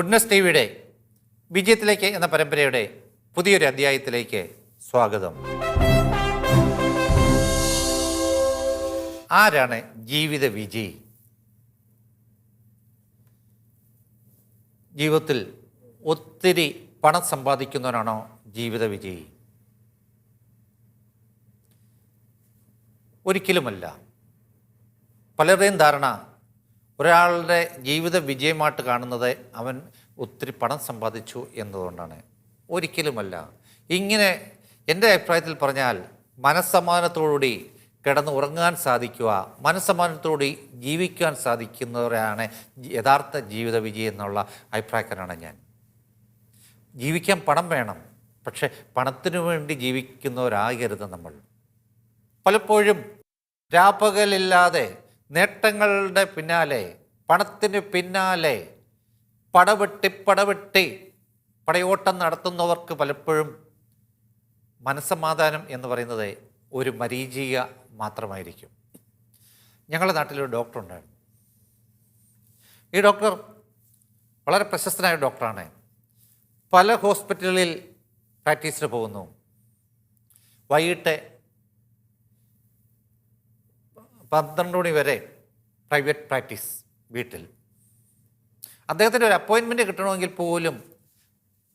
Goodness ടിവിയുടെ വിജയത്തിലേക്ക് എന്ന പരമ്പരയുടെ പുതിയൊരു അധ്യായത്തിലേക്ക് സ്വാഗതം. ആരാണ് ജീവിത വിജയി? ജീവിതത്തിൽ ഒത്തിരി പണം സമ്പാദിക്കുന്നവനാണോ ജീവിത വിജയി? ഒരിക്കലുമല്ല. പലരുടെയും ധാരണ ഒരാളുടെ ജീവിത വിജയമായിട്ട് കാണുന്നത് അവൻ ഒത്തിരി പണം സമ്പാദിച്ചു എന്നതുകൊണ്ടാണ്. ഒരിക്കലുമല്ല. ഇങ്ങനെ എൻ്റെ അഭിപ്രായത്തിൽ പറഞ്ഞാൽ മനസ്സമാധാനത്തോടുകൂടി കിടന്ന് ഉറങ്ങാൻ സാധിക്കുക, മനസ്സമാധാനത്തോടുകൂടി ജീവിക്കാൻ സാധിക്കുന്നവരാണ് യഥാർത്ഥ ജീവിത വിജയം എന്നുള്ള അഭിപ്രായക്കാരാണ് ഞാൻ. ജീവിക്കാൻ പണം വേണം, പക്ഷെ പണത്തിനു വേണ്ടി ജീവിക്കുന്നവരാകരുത് നമ്മൾ. പലപ്പോഴും രാപ്പകലില്ലാതെ നേട്ടങ്ങളുടെ പിന്നാലെ, പണത്തിന് പിന്നാലെ പടവെട്ടി പടയോട്ടം നടത്തുന്നവർക്ക് പലപ്പോഴും മനസ്സമാധാനം എന്ന് പറയുന്നത് ഒരു മരീചിക മാത്രമായിരിക്കും. ഞങ്ങളുടെ നാട്ടിലൊരു ഡോക്ടർ ഉണ്ടായിരുന്നു. ഈ ഡോക്ടർ വളരെ പ്രശസ്തനായ ഡോക്ടറാണ്. പല ഹോസ്പിറ്റലുകളിൽ പ്രാക്ടീസിന് പോകുന്നു. വൈകിട്ട് 12 മണി വരെ പ്രൈവറ്റ് പ്രാക്ടീസ് വീട്ടിൽ. അദ്ദേഹത്തിൻ്റെ ഒരു അപ്പോയിൻമെൻറ്റ് കിട്ടണമെങ്കിൽ പോലും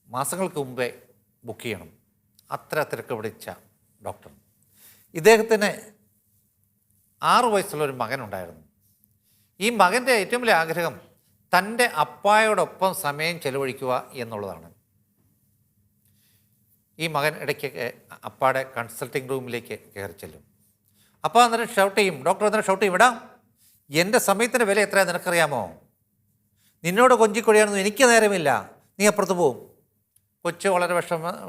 മാസങ്ങൾക്ക് മുമ്പേ ബുക്ക് ചെയ്യണം. അത്ര തിരക്ക് പിടിച്ച ഡോക്ടർ. ഇദ്ദേഹത്തിന് 6 വയസ്സുള്ളൊരു മകനുണ്ടായിരുന്നു. ഈ മകൻ്റെ ഏറ്റവും വലിയ ആഗ്രഹം തൻ്റെ അപ്പായോടൊപ്പം സമയം ചെലവഴിക്കുക എന്നുള്ളതാണ്. ഈ മകൻ ഇടയ്ക്ക് അപ്പാടെ കൺസൾട്ടിങ് റൂമിലേക്ക് കയറി ചെല്ലും. അപ്പോൾ അന്നേരം ഷൗട്ട് ചെയ്യും, ഡോക്ടർ അന്നേരം ഷൗട്ട് ചെയ്യും, എൻ്റെ സമയത്തിൻ്റെ വില എത്രയാണ് നിനക്കറിയാമോ? നിന്നോട് കൊഞ്ചിക്കൊഴിയാണെന്ന് എനിക്ക് നേരമില്ല, നീ അപ്പുറത്ത് പോവും. കൊച്ചു വളരെ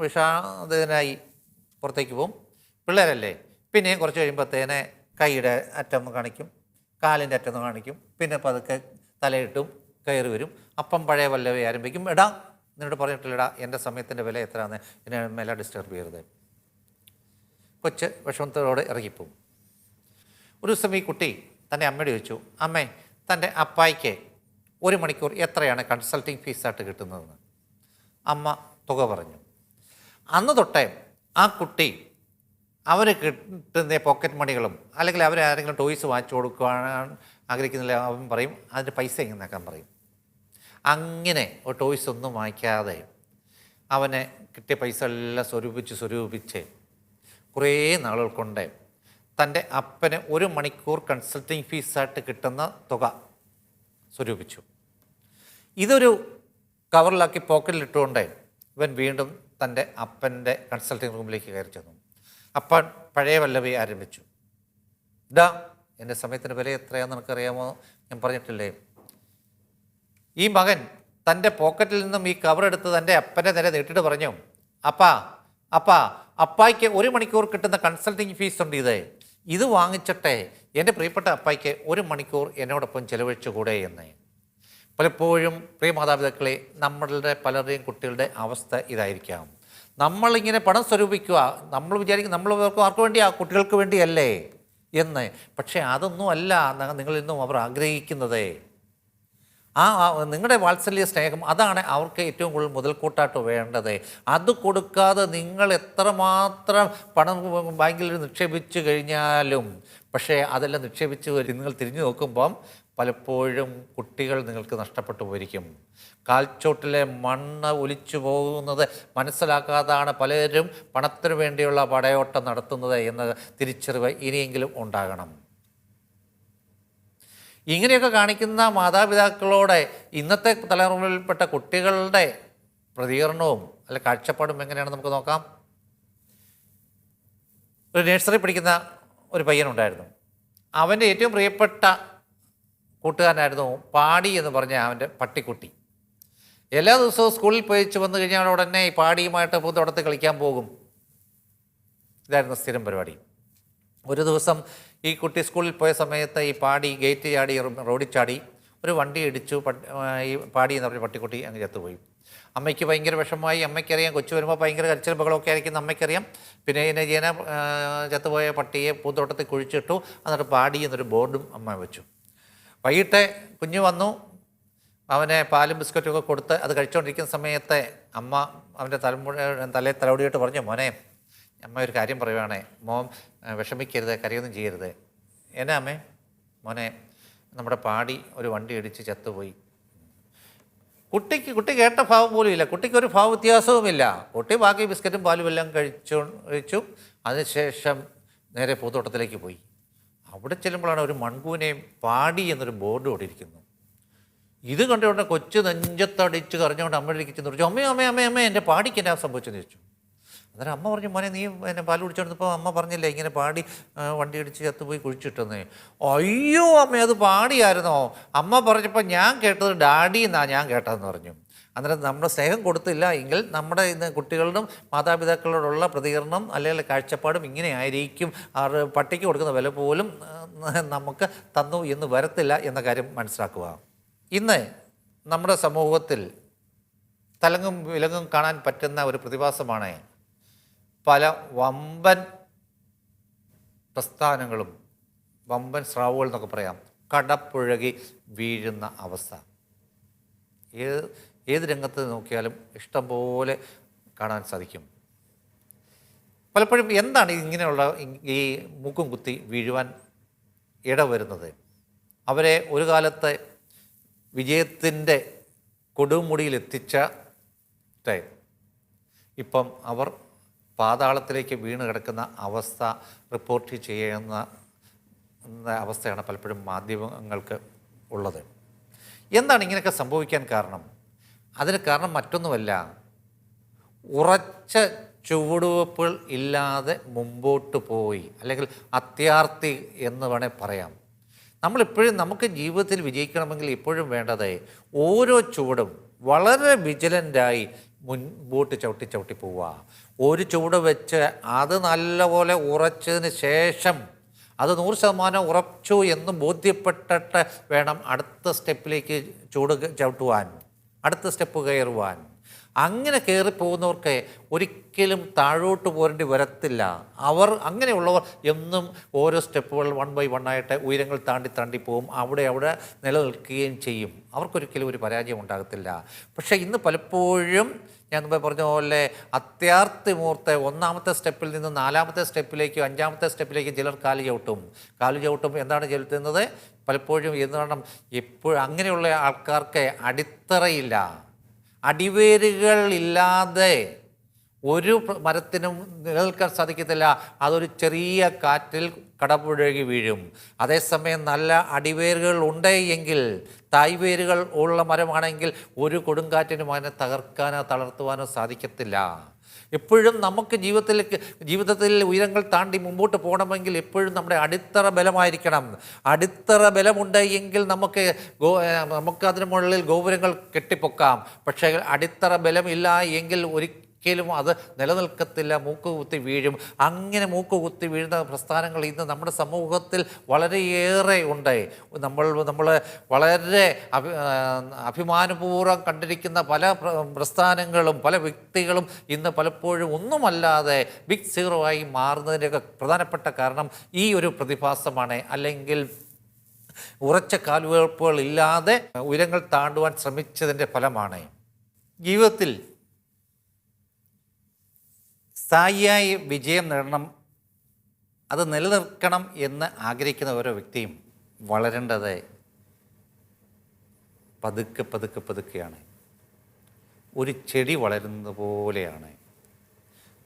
വിഷാദനായി പുറത്തേക്ക് പോവും. പിള്ളേരല്ലേ, പിന്നെയും കുറച്ച് കഴിയുമ്പോഴത്തേനെ കൈയുടെ അറ്റം കാണിക്കും, കാലിൻ്റെ അറ്റം കാണിക്കും, പിന്നെ പതുക്കെ തലയിട്ടും കയറി വരും. അപ്പം പഴയ വല്ലവയെ ആരംഭിക്കും. നിന്നോട് പറഞ്ഞിട്ടില്ലടാ എൻ്റെ സമയത്തിൻ്റെ വില എത്രയാണെന്ന്, എന്നെ മേലെ ഡിസ്റ്റർബ് ചെയ്യരുത്. കൊച്ച് വിഷമത്തോടെ ഇറങ്ങിപ്പോവും. ഒരു ദിവസം ഈ കുട്ടി തൻ്റെ അമ്മയോട് ചോദിച്ചു, അമ്മേ, തൻ്റെ അപ്പായിക്ക് 1 മണിക്കൂർ എത്രയാണ് കൺസൾട്ടിങ് ഫീസായിട്ട് കിട്ടുന്നതെന്ന്. അമ്മ തുക പറഞ്ഞു. അന്ന് തൊട്ടേ ആ കുട്ടി അവന് കിട്ടുന്ന പോക്കറ്റ് മണികളും അല്ലെങ്കിൽ അവരാരെങ്കിലും ടോയ്സ് വാങ്ങിച്ചു കൊടുക്കുവാൻ ആഗ്രഹിക്കുന്നില്ല, അവൻ പറയും അതിൻ്റെ പൈസ എങ്ങനെയാക്കാൻ പറയും. അങ്ങനെ ഒരു ടോയ്സ് ഒന്നും വാങ്ങിക്കാതെ അവനെ കിട്ടിയ പൈസ എല്ലാം സ്വരൂപിച്ച് കുറേ നാളുകൾ കൊണ്ട് തൻ്റെ അപ്പന് 1 മണിക്കൂർ കൺസൾട്ടിങ് ഫീസായിട്ട് കിട്ടുന്ന തുക സ്വരൂപിച്ചു. ഇതൊരു കവറിലാക്കി പോക്കറ്റിലിട്ടുകൊണ്ട് ഇവൻ വീണ്ടും തൻ്റെ അപ്പൻ്റെ കൺസൾട്ടിങ് റൂമിലേക്ക് കയറി ചെന്നു. അപ്പൻ പഴയ വല്ലവയെ ആരംഭിച്ചു. എൻ്റെ സമയത്തിൻ്റെ വില എത്രയാണെന്ന് നിനക്കറിയാമോ? ഞാൻ പറഞ്ഞിട്ടില്ലേ? ഈ മകൻ തൻ്റെ പോക്കറ്റിൽ നിന്നും ഈ കവറെടുത്ത് തൻ്റെ അപ്പൻ്റെ നേരെ നീട്ടിട്ട് പറഞ്ഞു, അപ്പായ്ക്ക് 1 മണിക്കൂർ കിട്ടുന്ന കൺസൾട്ടിങ് ഫീസ് ഉണ്ട്, ഇത് വാങ്ങിച്ചിട്ടെ എൻ്റെ പ്രിയപ്പെട്ട അപ്പായ്ക്ക് 1 മണിക്കൂർ എന്നോടൊപ്പം ചെലവഴിച്ചുകൂടെ എന്ന്. പലപ്പോഴും പ്രിയ മാതാപിതാക്കളെ, നമ്മളുടെ പലരുടെയും കുട്ടികളുടെ അവസ്ഥ ഇതായിരിക്കാം. നമ്മളിങ്ങനെ പണം സ്വരൂപിക്കുക, നമ്മൾ വിചാരിക്കും നമ്മൾ ആർക്ക് വേണ്ടിയാ, കുട്ടികൾക്ക് വേണ്ടിയല്ലേ എന്ന്. പക്ഷേ അതൊന്നും അല്ല നിങ്ങളിൽ നിന്നും അവർ ആഗ്രഹിക്കുന്നത്. നിങ്ങളുടെ വാത്സല്യ സ്നേഹം അതാണ് അവർക്ക് ഏറ്റവും കൂടുതൽ മുതൽക്കൂട്ടായിട്ട് വേണ്ടത്. അത് കൊടുക്കാതെ നിങ്ങൾ എത്രമാത്രം പണം ബാങ്കിൽ നിക്ഷേപിച്ചു കഴിഞ്ഞാലും, പക്ഷേ അതെല്ലാം നിക്ഷേപിച്ച് നിങ്ങൾ തിരിഞ്ഞു നോക്കുമ്പം പലപ്പോഴും കുട്ടികൾ നിങ്ങൾക്ക് നഷ്ടപ്പെട്ടു പോയിരിക്കും. കാൽച്ചോട്ടിലെ മണ്ണ് ഒലിച്ചു പോകുന്നത് മനസ്സിലാക്കാതാണ് പലരും പണത്തിനു വേണ്ടിയുള്ള പടയോട്ടം നടത്തുന്നത് എന്ന തിരിച്ചറിവ് ഇനിയെങ്കിലും ഉണ്ടാകണം. ഇങ്ങനെയൊക്കെ കാണിക്കുന്ന മാതാപിതാക്കളോട് ഇന്നത്തെ തലമുറയിൽപ്പെട്ട കുട്ടികളുടെ പ്രതികരണവും അല്ല കാഴ്ചപ്പാടും എങ്ങനെയാണെന്ന് നമുക്ക് നോക്കാം. ഒരു നഴ്സറി പഠിക്കുന്ന ഒരു പയ്യനുണ്ടായിരുന്നു. അവൻ്റെ ഏറ്റവും പ്രിയപ്പെട്ട കൂട്ടുകാരനായിരുന്നു പാടി എന്ന് പറഞ്ഞ അവൻ്റെ പട്ടിക്കുട്ടി. എല്ലാ ദിവസവും സ്കൂളിൽ പോയിച്ച് വന്നു കഴിഞ്ഞാൽ ഉടനെ ഈ പാടിയുമായിട്ട് പൂന്തോട്ടത്തിൽ കളിക്കാൻ പോകും. ഇതായിരുന്നു സ്ഥിരം പരിപാടി. ഒരു ദിവസം ഈ കുട്ടി സ്കൂളിൽ പോയ സമയത്ത് ഈ പാടി ഗേറ്റ് ചാടി റോഡിൽ ചാടി ഒരു വണ്ടി ഇടിച്ചു. ഈ പാടി എന്ന് പറഞ്ഞ പട്ടിക്കുട്ടി അങ്ങ് ചത്തുപോയി. അമ്മയ്ക്ക് ഭയങ്കര വിഷമമായി. അമ്മയ്ക്കറിയാം കൊച്ചു വരുമ്പോൾ ഭയങ്കര കരച്ചിൽ ബഹളമൊക്കെ ആയിരിക്കും അമ്മയ്ക്കറിയാം. പിന്നെ ഇതിനെ ചത്തുപോയ പട്ടിയെ പൂന്തോട്ടത്തിൽ കുഴിച്ചിട്ടു. എന്നിട്ട് പാടി എന്നൊരു ബോർഡും അമ്മ വെച്ചു. വൈകിട്ട് കുഞ്ഞ് വന്നു. അവനെ പാലും ബിസ്ക്കറ്റും ഒക്കെ കൊടുത്ത് അത് കഴിച്ചുകൊണ്ടിരിക്കുന്ന സമയത്ത് അമ്മ അവൻ്റെ തലയിൽ തലോടിയിട്ട് പറഞ്ഞു, മോനെ അമ്മ ഒരു കാര്യം പറയുവാണേ, മോൻ വിഷമിക്കരുത്, കരയൊന്നും ചെയ്യരുത്. എന്നാ അമ്മേ? മോനെ നമ്മുടെ പാടി ഒരു വണ്ടി ഇടിച്ച് ചത്തുപോയി. കുട്ടി കേട്ട ഭാവം പോലും ഇല്ല, കുട്ടിക്കൊരു ഭാവ വ്യത്യാസവുമില്ല. കുട്ടി ബാക്കി ബിസ്ക്കറ്റും പാലും എല്ലാം കഴിച്ചു. അതിനുശേഷം നേരെ പൂത്തോട്ടത്തിലേക്ക് പോയി. അവിടെ ചെല്ലുമ്പോഴാണ് ഒരു മൺകൂനയും പാടി എന്നൊരു ബോർഡ് ഇവിടെ ഇരിക്കുന്നു. ഇത് കണ്ടുകൊണ്ട് കൊച്ചു നെഞ്ചത്തടിച്ച് കറിഞ്ഞുകൊണ്ട് അമ്മയിലേക്ക് ചെന്ന് പറഞ്ഞു, അമ്മേ എൻ്റെ പാടിക്ക് എന്നാ സംഭവിച്ചെന്ന് ചോദിച്ചു. അന്നേരം അമ്മ പറഞ്ഞു, മോനെ നീ എന്നെ പാൽ കുടിച്ചോണ്ടിപ്പോൾ അമ്മ പറഞ്ഞില്ലേ ഇങ്ങനെ പാടി വണ്ടി ഇടിച്ച് ചത്തുപോയി കുഴിച്ചിട്ടെന്ന്. അയ്യോ അമ്മ, അത് പാടിയായിരുന്നോ? അമ്മ പറഞ്ഞപ്പോൾ ഞാൻ കേട്ടത് ഡാഡി എന്നാണ് ഞാൻ കേട്ടതെന്ന് പറഞ്ഞു. അന്നേരം നമ്മുടെ സ്നേഹം കൊടുത്തില്ല എങ്കിൽ നമ്മുടെ ഇന്ന് കുട്ടികളുടെ മാതാപിതാക്കളോടുള്ള പ്രതികരണം അല്ലെങ്കിൽ കാഴ്ചപ്പാടും ഇങ്ങനെ ആയിരിക്കും. പട്ടിക്ക് കൊടുക്കുന്ന വില പോലും നമുക്ക് തന്നു എന്ന് വരത്തില്ല എന്ന കാര്യം മനസ്സിലാക്കുക. ഇന്ന് നമ്മുടെ സമൂഹത്തിൽ തലങ്ങും വിലങ്ങും കാണാൻ പറ്റുന്ന ഒരു പ്രതിഭാസമാണ് പല വമ്പൻ പ്രസ്ഥാനങ്ങളും വമ്പൻ സ്രാവുകൾ എന്നൊക്കെ പറയാം കടപുഴകി വീഴുന്ന അവസ്ഥ. ഏത് രംഗത്ത് നോക്കിയാലും ഇഷ്ടം പോലെ കാണാൻ സാധിക്കും. പലപ്പോഴും എന്താണ് ഇങ്ങനെയുള്ള ഈ മൂക്കും കുത്തി വീഴുവാൻ ഇടവരുന്നത്? അവരെ ഒരു കാലത്ത് വിജയത്തിൻ്റെ കൊടുമുടിയിലെത്തിച്ച ഇപ്പം അവർ പാതാളത്തിലേക്ക് വീണ് കിടക്കുന്ന അവസ്ഥ റിപ്പോർട്ട് ചെയ്യുന്ന അവസ്ഥയാണ് പലപ്പോഴും മാധ്യമങ്ങൾക്ക് ഉള്ളത്. എന്താണ് ഇങ്ങനെയൊക്കെ സംഭവിക്കാൻ കാരണം? അതിന് കാരണം മറ്റൊന്നുമല്ല, ഉറച്ച ചുവടുവെപ്പുകൾ ഇല്ലാതെ മുമ്പോട്ട് പോയി, അല്ലെങ്കിൽ അത്യാർത്തി എന്ന് വേണേൽ പറയാം. നമ്മളിപ്പോഴും നമുക്ക് ജീവിതത്തിൽ വിജയിക്കണമെങ്കിൽ ഇപ്പോഴും വേണ്ടത് ഓരോ ചുവടും വളരെ വിജിലൻ്റായി മുൻപോട്ട് ചവിട്ടി പോവുക. ഒരു ചുവട് വെച്ച് അത് നല്ലപോലെ ഉറച്ചതിന് ശേഷം അത് 100% ഉറച്ചു എന്ന് ബോധ്യപ്പെട്ടിട്ട് വേണം അടുത്ത സ്റ്റെപ്പിലേക്ക് ചവിട്ടുവാൻ, അടുത്ത സ്റ്റെപ്പ് കയറുവാൻ. അങ്ങനെ കയറിപ്പോകുന്നവർക്ക് ഒരിക്കലും താഴോട്ട് പോരേണ്ടി വരത്തില്ല. അവർ അങ്ങനെയുള്ളവർ എന്നും ഓരോ സ്റ്റെപ്പുകൾ 1 by 1 ആയിട്ട് ഉയരങ്ങൾ താണ്ടി പോകും, അവിടെ നിലനിൽക്കുകയും ചെയ്യും. അവർക്കൊരിക്കലും ഒരു പരാജയം ഉണ്ടാകത്തില്ല. പക്ഷേ ഇന്ന് പലപ്പോഴും ഞാൻ മുമ്പേ പറഞ്ഞ പോലെ അത്യാർത്തി മൂർത്ത് 1ാമത്തെ സ്റ്റെപ്പിൽ നിന്ന് 4ാമത്തെ സ്റ്റെപ്പിലേക്ക് 5ാമത്തെ സ്റ്റെപ്പിലേക്ക് ചിലർ കാല് ചവിട്ടും. എന്താണ് ചെലുത്തുന്നത്? പലപ്പോഴും എന്താണ് എപ്പോഴും അങ്ങനെയുള്ള ആൾക്കാർക്ക് അടിത്തറയില്ല, അടിവേരുകൾ ഇല്ലാതെ ഒരു മരത്തിനും നിലനിൽക്കാൻ സാധിക്കത്തില്ല. അതൊരു ചെറിയ കാറ്റിൽ കടപുഴകി വീഴും. അതേസമയം നല്ല അടിവേരുകൾ ഉണ്ട് എങ്കിൽ, തായ്വേരുകൾ ഉള്ള മരമാണെങ്കിൽ ഒരു കൊടുങ്കാറ്റിനും അതിനെ തകർക്കാനോ തളർത്തുവാനോ സാധിക്കത്തില്ല. എപ്പോഴും നമുക്ക് ജീവിതത്തിൽ ഉയരങ്ങൾ താണ്ടി മുമ്പോട്ട് പോകണമെങ്കിൽ എപ്പോഴും നമ്മുടെ അടിത്തറ ബലമായിരിക്കണം. അടിത്തറ ബലമുണ്ട് എങ്കിൽ നമുക്ക് അതിന് മുകളിൽ ഗോപുരങ്ങൾ കെട്ടിപ്പൊക്കാം. പക്ഷേ അടിത്തറ ബലമില്ല എങ്കിൽ ഒരിക്കലും അത് നിലനിൽക്കത്തില്ല, മൂക്കുകുത്തി വീഴും. അങ്ങനെ മൂക്കുകുത്തി വീഴുന്ന പ്രസ്ഥാനങ്ങൾ ഇന്ന് നമ്മുടെ സമൂഹത്തിൽ വളരെയേറെ ഉണ്ട്. നമ്മൾ വളരെ അഭിമാനപൂർവ്വം കണ്ടിരിക്കുന്ന പല പ്രസ്ഥാനങ്ങളും പല വ്യക്തികളും ഇന്ന് പലപ്പോഴും ഒന്നുമല്ലാതെ ബിഗ് സീറോ ആയി മാറുന്നതിൻ്റെയൊക്കെ പ്രധാനപ്പെട്ട കാരണം ഈ ഒരു പ്രതിഭാസമാണ്. അല്ലെങ്കിൽ ഉറച്ച കാൽവെപ്പുകൾ ഇല്ലാതെ ഉയരങ്ങൾ താണ്ടുവാൻ ശ്രമിച്ചതിൻ്റെ ഫലമാണ്. ജീവിതത്തിൽ സ്ഥായിയായി വിജയം നേടണം, അത് നിലനിർത്തണം എന്ന് ആഗ്രഹിക്കുന്ന ഓരോ വ്യക്തിയും വളരേണ്ടത് പതുക്കെയാണ്. ഒരു ചെടി വളരുന്നത് പോലെയാണ്,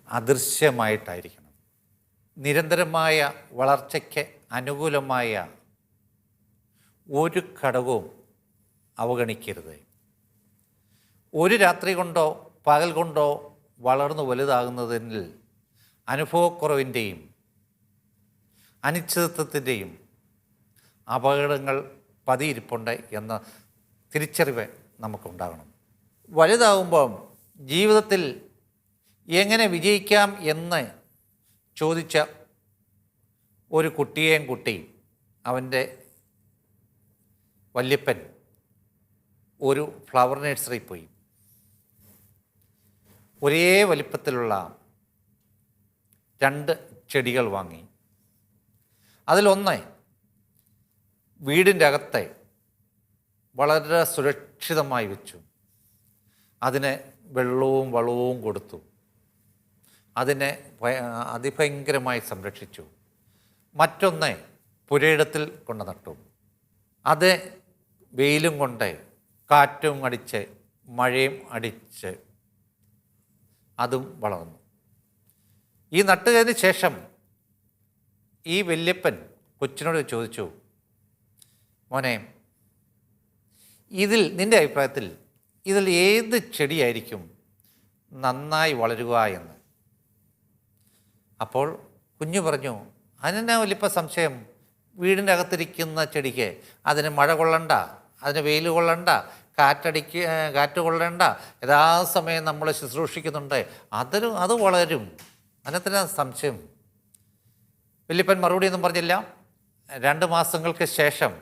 അദൃശ്യമായിട്ടായിരിക്കണം. നിരന്തരമായ വളർച്ചയ്ക്ക് അനുകൂലമായ ഒരു ഘടകവും അവഗണിക്കരുത്. ഒരു രാത്രി കൊണ്ടോ പകൽ കൊണ്ടോ വളർന്നു വലുതാകുന്നതിൽ അനുഭവക്കുറവിൻ്റെയും അനിശ്ചിതത്വത്തിൻ്റെയും അപകടങ്ങൾ പതിയിരിപ്പുണ്ട് എന്ന തിരിച്ചറിവ് നമുക്കുണ്ടാകണം. വലുതാകുമ്പം ജീവിതത്തിൽ എങ്ങനെ വിജയിക്കാം എന്ന് ചോദിച്ച ഒരു കുട്ടി അവൻ്റെ വല്യപ്പൻ ഒരു ഫ്ലവർ നഴ്സറി പോയി. ഒരേ വലിപ്പത്തിലുള്ള 2 ചെടികൾ വാങ്ങി. അതിലൊന്ന് വീടിൻ്റെ അകത്തെ വളരെ സുരക്ഷിതമായി വെച്ചു. അതിന് വെള്ളവും വളവും കൊടുത്തു. അതിനെ അതിഭയങ്കരമായി സംരക്ഷിച്ചു. മറ്റൊന്ന് പുരയിടത്തിൽ കൊണ്ട് നട്ടു. അത് വെയിലും കൊണ്ട് കാറ്റും അടിച്ച് മഴയും അടിച്ച് അതും വളർന്നു. ഈ നട്ടതിന് ശേഷം ഈ വല്യപ്പൻ കൊച്ചിനോട് ചോദിച്ചു, മോനെ, നിൻ്റെ അഭിപ്രായത്തിൽ ഇതിൽ ഏത് ചെടിയായിരിക്കും നന്നായി വളരുക എന്ന്. അപ്പോൾ കുഞ്ഞു പറഞ്ഞു, അതിനെന്നാ വലിയ സംശയം, വീടിൻ്റെ അകത്തിരിക്കുന്ന ചെടിക്ക് അതിന് മഴ കൊള്ളണ്ട, അതിന് വെയിൽ കൊള്ളണ്ട, കാറ്റ് കൊള്ളണ്ട, യഥാസമയം നമ്മൾ ശുശ്രൂഷിക്കുന്നുണ്ട്, അത് വളരും, അതിനകത്തിന് സംശയം. വല്യപ്പൻ മറുപടിയൊന്നും പറഞ്ഞില്ല. 2 മാസങ്ങൾക്ക് ശേഷം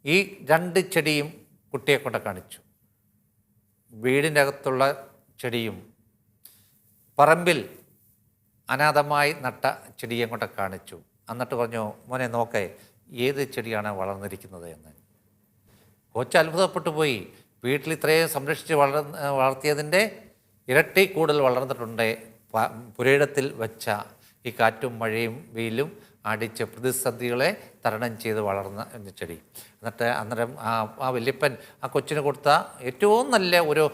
ഈ 2 ചെടിയും കുട്ടിയെ കൊണ്ട് കാണിച്ചു. വീടിൻ്റെ അകത്തുള്ള ചെടിയും പറമ്പിൽ അനാഥമായി നട്ട ചെടിയെ കൊണ്ട് കാണിച്ചു. എന്നിട്ട് പറഞ്ഞു, മോനെ നോക്കേ, ഏത് ചെടിയാണ് വളർന്നിരിക്കുന്നത് എന്ന്. കൊച്ച് അത്ഭുതപ്പെട്ടു പോയി. വീട്ടിൽ ഇത്രയും സംരക്ഷിച്ച് വളർത്തിയതിൻ്റെ ഇരട്ടി കൂടുതൽ വളർന്നിട്ടുണ്ട് പുരയിടത്തിൽ വെച്ച ഈ കാറ്റും മഴയും വെയിലും അടിച്ച് പ്രതിസന്ധികളെ തരണം ചെയ്ത് വളർന്ന ചെടി. അന്നേരം ആ വല്യപ്പൻ ആ കൊച്ചിന് കൊടുത്ത ഏറ്റവും നല്ല ഒരു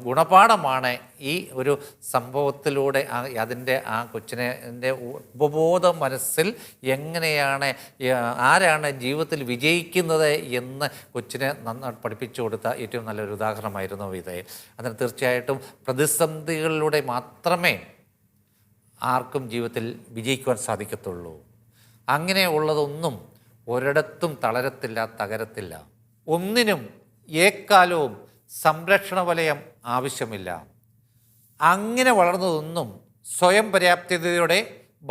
ഗുണപാഠമാണ് ഈ ഒരു സംഭവത്തിലൂടെ അതിൻ്റെ ആ കൊച്ചിനെ ഉപബോധ മനസ്സിൽ എങ്ങനെയാണ് ആരാണ് ജീവിതത്തിൽ വിജയിക്കുന്നത് എന്ന് കൊച്ചിനെ നന്നായി പഠിപ്പിച്ചു കൊടുത്ത ഏറ്റവും നല്ലൊരു ഉദാഹരണമായിരുന്നു ഇത്. അതിന് തീർച്ചയായിട്ടും പ്രതിസന്ധികളിലൂടെ മാത്രമേ ആർക്കും ജീവിതത്തിൽ വിജയിക്കുവാൻ സാധിക്കത്തുള്ളൂ. അങ്ങനെ ഉള്ളതൊന്നും ഒരിടത്തും തളരത്തില്ല, തകരത്തില്ല. ഒന്നിനും ഏക്കാലവും സംരക്ഷണ വലയം ആവശ്യമില്ല. അങ്ങനെ വളർന്നതൊന്നും സ്വയം പര്യാപ്തതയോടെ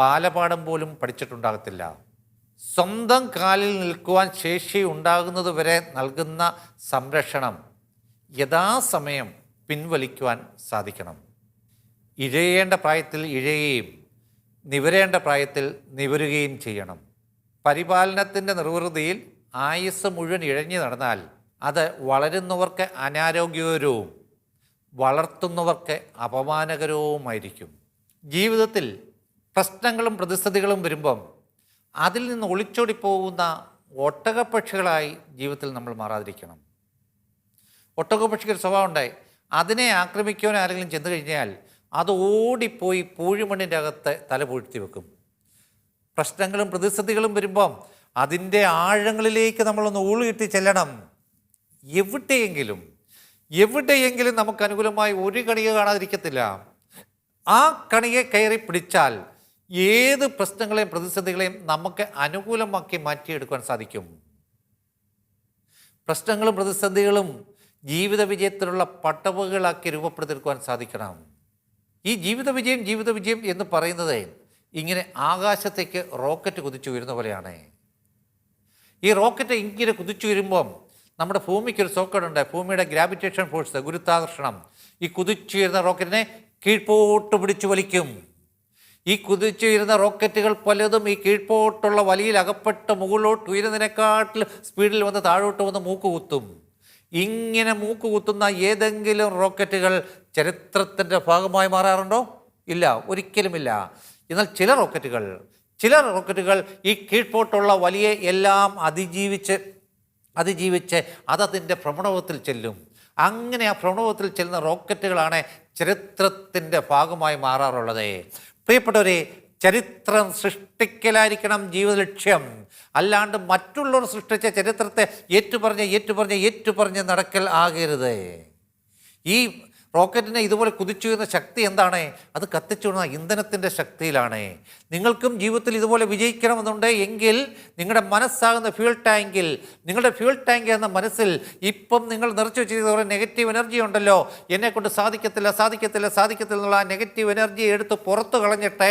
ബാലപാഠം പോലും പഠിച്ചിട്ടുണ്ടാകത്തില്ല. സ്വന്തം കാലിൽ നിൽക്കുവാൻ ശേഷി ഉണ്ടാകുന്നതുവരെ നൽകുന്ന സംരക്ഷണം യഥാസമയം പിൻവലിക്കുവാൻ സാധിക്കണം. ഇഴയേണ്ട പ്രായത്തിൽ ഇഴയുകയും നിവരേണ്ട പ്രായത്തിൽ നിവരുകയും ചെയ്യണം. പരിപാലനത്തിൻ്റെ നിർവൃതിയിൽ ആയുസ് മുഴുവൻ ഇഴഞ്ഞു നടന്നാൽ അത് വളരുന്നവർക്ക് അനാരോഗ്യകരവും വളർത്തുന്നവർക്ക് അപമാനകരവുമായിരിക്കും. ജീവിതത്തിൽ പ്രശ്നങ്ങളും പ്രതിസന്ധികളും വരുമ്പം അതിൽ നിന്ന് ഒളിച്ചോടിപ്പോകുന്ന ഒട്ടകപ്പക്ഷികളായി ജീവിതത്തിൽ നമ്മൾ മാറാതിരിക്കണം. ഒട്ടകപ്പക്ഷിക്ക് സ്വഭാവം ഉണ്ടായി, അതിനെ ആക്രമിക്കുവാൻ ആരെങ്കിലും ചെന്നു കഴിഞ്ഞാൽ അത് ഓടിപ്പോയി പൂഴിമണ്ണിൻ്റെ അകത്ത് തല പൂഴ്ത്തി വെക്കും. പ്രശ്നങ്ങളും പ്രതിസന്ധികളും വരുമ്പം അതിൻ്റെ ആഴങ്ങളിലേക്ക് നമ്മളൊന്ന് ഊളിയിട്ട് ചെല്ലണം. എവിടെയെങ്കിലും നമുക്ക് അനുകൂലമായി ഒരു കണിക കാണാതിരിക്കത്തില്ല. ആ കണികയെ കയറി പിടിച്ചാൽ ഏത് പ്രശ്നങ്ങളെയും പ്രതിസന്ധികളെയും നമുക്ക് അനുകൂലമാക്കി മാറ്റിയെടുക്കാൻ സാധിക്കും. പ്രശ്നങ്ങളും പ്രതിസന്ധികളും ജീവിത വിജയത്തിലുള്ള പട്ടവുകളാക്കി രൂപപ്പെടുത്തിയെടുക്കുവാൻ സാധിക്കണം. ഈ ജീവിത വിജയം എന്ന് പറയുന്നത് ഇങ്ങനെ ആകാശത്തേക്ക് റോക്കറ്റ് കുതിച്ചു വരുന്ന പോലെയാണ്. ഈ റോക്കറ്റ് ഇങ്ങനെ കുതിച്ചു വരുമ്പം നമ്മുടെ ഭൂമിക്കൊരു സോക്കടുണ്ട്, ഭൂമിയുടെ ഗ്രാവിറ്റേഷൻ ഫോഴ്സ്, ഗുരുത്വാകർഷണം. ഈ കുതിച്ചു വരുന്ന റോക്കറ്റിനെ കീഴ്പോട്ട് പിടിച്ചു വലിക്കും. ഈ കുതിച്ചു വരുന്ന റോക്കറ്റുകൾ പലതും ഈ കീഴ്പോട്ടുള്ള വലിയിൽ അകപ്പെട്ട് മുകളിലോട്ട് ഉയരുന്നതിനെക്കാട്ടിൽ സ്പീഡിൽ വന്ന് താഴോട്ട് വന്ന് മൂക്ക് കുത്തും. ഇങ്ങനെ മൂക്ക് കുത്തുന്ന ഏതെങ്കിലും റോക്കറ്റുകൾ ചരിത്രത്തിൻ്റെ ഭാഗമായി മാറാറുണ്ടോ? ഇല്ല, ഒരിക്കലുമില്ല. എന്നാൽ ചില റോക്കറ്റുകൾ ഈ കീഴ്പോട്ടുള്ള വലിയ എല്ലാം അതിജീവിച്ച് അതതിൻ്റെ ഭ്രമണപഥത്തിൽ ചെല്ലും. അങ്ങനെ ആ ഭ്രമണപഥത്തിൽ ചെല്ലുന്ന റോക്കറ്റുകളാണ് ചരിത്രത്തിൻ്റെ ഭാഗമായി മാറാറുള്ളത്. പ്രിയപ്പെട്ടവരെ, ചരിത്രം സൃഷ്ടിക്കലായിരിക്കണം ജീവിത ലക്ഷ്യം. അല്ലാണ്ട് മറ്റുള്ളവർ സൃഷ്ടിച്ച ചരിത്രത്തെ ഏറ്റുപറഞ്ഞ് നടക്കൽ ആകരുത്. ഈ റോക്കറ്റിനെ ഇതുപോലെ കുതിച്ചു വരുന്ന ശക്തി എന്താണ്? അത് കത്തിച്ചുവിടുന്ന ഇന്ധനത്തിൻ്റെ ശക്തിയിലാണ്. നിങ്ങൾക്കും ജീവിതത്തിൽ ഇതുപോലെ വിജയിക്കണമെന്നുണ്ട് എങ്കിൽ നിങ്ങളുടെ മനസ്സാകുന്ന നിങ്ങളുടെ ഫ്യൂൾ ടാങ്ക് എന്ന മനസ്സിൽ ഇപ്പം നിങ്ങൾ നിറച്ചു വെച്ചിരിക്കുന്ന നെഗറ്റീവ് എനർജി ഉണ്ടല്ലോ, എന്നെക്കൊണ്ട് സാധിക്കത്തില്ല എന്നുള്ള നെഗറ്റീവ് എനർജി എടുത്ത് പുറത്തു കളഞ്ഞിട്ട്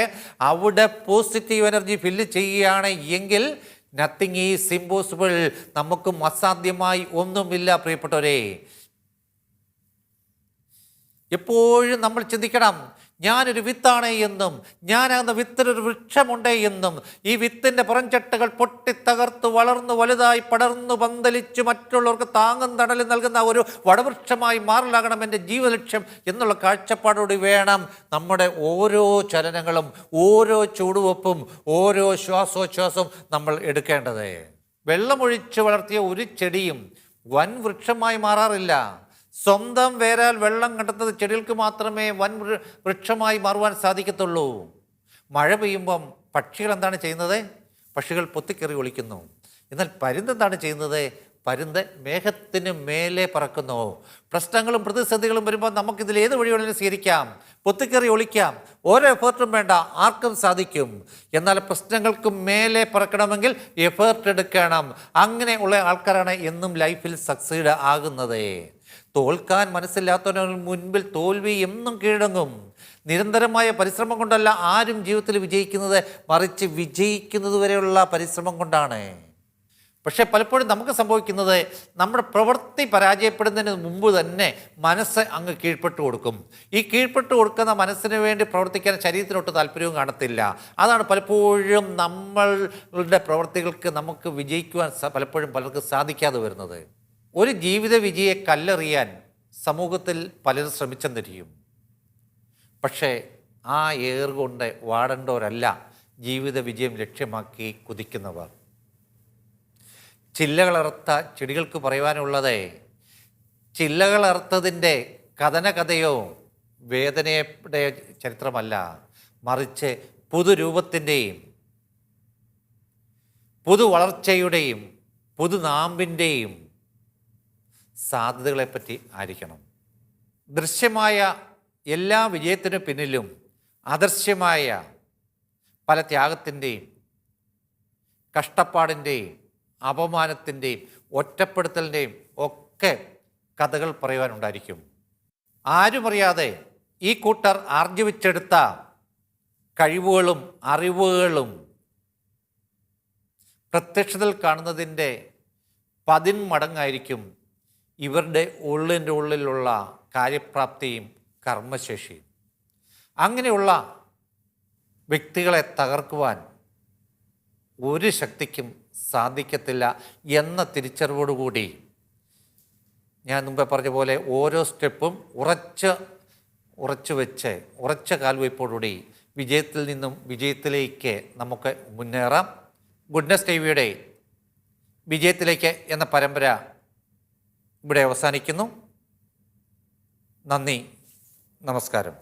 അവിടെ പോസിറ്റീവ് എനർജി ഫില്ല് ചെയ്യുകയാണ് എങ്കിൽ നത്തിങ് ഈസ് ഇമ്പോസിബിൾ. നമുക്കും അസാധ്യമായി ഒന്നുമില്ല. പ്രിയപ്പെട്ടവരെ, എപ്പോഴും നമ്മൾ ചിന്തിക്കണം, ഞാനൊരു വിത്താണ് എന്നും ഞാനാകുന്ന വിത്തിനൊരു വൃക്ഷമുണ്ട് എന്നും ഈ വിത്തിൻ്റെ പുറംചട്ടകൾ പൊട്ടിത്തകർത്ത് വളർന്നു വലുതായി പടർന്നു പന്തലിച്ച് മറ്റുള്ളവർക്ക് താങ്ങും തണലും നൽകുന്ന ഒരു വടവൃക്ഷമായി മാറലാകണം എൻ്റെ ജീവലക്ഷ്യം എന്നുള്ള കാഴ്ചപ്പാടോടെ വേണം നമ്മുടെ ഓരോ ചലനങ്ങളും ഓരോ ചുവടുവെപ്പും ഓരോ ശ്വാസോച്ഛ്വാസവും നമ്മൾ എടുക്കേണ്ടത്. വെള്ളമൊഴിച്ച് വളർത്തിയ ഒരു ചെടിയും വൻ വൃക്ഷമായി മാറാറില്ല. സ്വന്തം വേരാൽ വെള്ളം കണ്ടെത്തുന്ന ചെടികൾക്ക് മാത്രമേ വൻ വൃക്ഷമായി മാറുവാൻ സാധിക്കത്തുള്ളൂ. മഴ പെയ്യുമ്പം പക്ഷികൾ എന്താണ് ചെയ്യുന്നത്? പക്ഷികൾ പൊത്തിക്കറി ഒളിക്കുന്നു. എന്നാൽ പരുന്ത് എന്താണ് ചെയ്യുന്നത്? പരുന്ത് മേഘത്തിന് മേലെ പറക്കുന്നു. പ്രശ്നങ്ങളും പ്രതിസന്ധികളും വരുമ്പോൾ നമുക്കിതിൽ ഏത് വഴി വേണമെങ്കിലും സ്വീകരിക്കാം, പൊത്തിക്കറി ഒളിക്കാം, ഓരോ എഫേർട്ടും വേണ്ട, ആർക്കും സാധിക്കും. എന്നാൽ പ്രശ്നങ്ങൾക്ക് മേലെ പറക്കണമെങ്കിൽ എഫേർട്ട് എടുക്കണം. അങ്ങനെ ഉള്ള ആൾക്കാരാണ് എന്നും ലൈഫിൽ സക്സീഡ് ആകുന്നത്. തോൽക്കാൻ മനസ്സില്ലാത്തവന് മുൻപിൽ തോൽവി എന്നും കീഴടങ്ങും. നിരന്തരമായ പരിശ്രമം കൊണ്ടല്ല ആരും ജീവിതത്തിൽ വിജയിക്കുന്നത്, മറിച്ച് വിജയിക്കുന്നത് വരെയുള്ള പരിശ്രമം കൊണ്ടാണ്. പക്ഷേ പലപ്പോഴും നമുക്ക് സംഭവിക്കുന്നത് നമ്മുടെ പ്രവൃത്തി പരാജയപ്പെടുന്നതിന് മുമ്പ് തന്നെ മനസ്സ് അങ്ങ് കീഴ്പ്പെട്ട് കൊടുക്കും. ഈ കീഴ്പ്പെട്ട് കൊടുക്കുന്ന മനസ്സിന് വേണ്ടി പ്രവർത്തിക്കാൻ ശരീരത്തിനൊട്ട് താല്പര്യവും കാണത്തില്ല. അതാണ് പലപ്പോഴും നമ്മളുടെ പ്രവൃത്തികൾക്ക് നമുക്ക് വിജയിക്കുവാൻ പലപ്പോഴും പലർക്കും സാധിക്കാതെ വരുന്നത്. ഒരു ജീവിത വിജയെ കല്ലെറിയാൻ സമൂഹത്തിൽ പലരും ശ്രമിച്ചെന്നിരിക്കും. പക്ഷേ ആ ഏറുകൊണ്ട് വാടേണ്ടവരല്ല ജീവിത വിജയം ലക്ഷ്യമാക്കി കുതിക്കുന്നവർ. ചില്ലകളറുത്ത ചെടികൾക്ക് പറയുവാനുള്ളത് ചില്ലകളറുത്തതിൻ്റെ കഥനകഥയോ വേദനയുടെ ചരിത്രമല്ല, മറിച്ച് പുതുരൂപത്തിൻ്റെയും പുതുവളർച്ചയുടെയും പുതുനാമ്പിൻ്റെയും സാധ്യതകളെപ്പറ്റി ആയിരിക്കണം. ദൃശ്യമായ എല്ലാ വിജയത്തിനു പിന്നിലും അദൃശ്യമായ പല ത്യാഗത്തിൻ്റെയും കഷ്ടപ്പാടിൻ്റെയും അപമാനത്തിൻ്റെയും ഒറ്റപ്പെടുത്തലിൻ്റെയും ഒക്കെ കഥകൾ പറയുവാനുണ്ടായിരിക്കും. ആരുമറിയാതെ ഈ കൂട്ടർ ആർജിവിച്ചെടുത്ത കഴിവുകളും അറിവുകളും പ്രത്യക്ഷത്തിൽ കാണുന്നതിൻ്റെ 10 മടങ്ങായിരിക്കും ഇവരുടെ ഉള്ളിൻ്റെ ഉള്ളിലുള്ള കാര്യപ്രാപ്തിയും കർമ്മശേഷിയും. അങ്ങനെയുള്ള വ്യക്തികളെ തകർക്കുവാൻ ഒരു ശക്തിക്കും സാധിക്കത്തില്ല എന്ന തിരിച്ചറിവോടുകൂടി ഞാൻ മുമ്പേ പറഞ്ഞ പോലെ ഓരോ സ്റ്റെപ്പും ഉറച്ച കാൽവയ്പോടുകൂടി വിജയത്തിൽ നിന്നും വിജയത്തിലേക്ക് നമുക്ക് മുന്നേറാം. ഗുഡ്നസ് ടിവിയുടെ വിജയത്തിലേക്ക് എന്ന പരമ്പര ഇവിടെ അവസാനിക്കുന്നു. നന്ദി, നമസ്കാരം.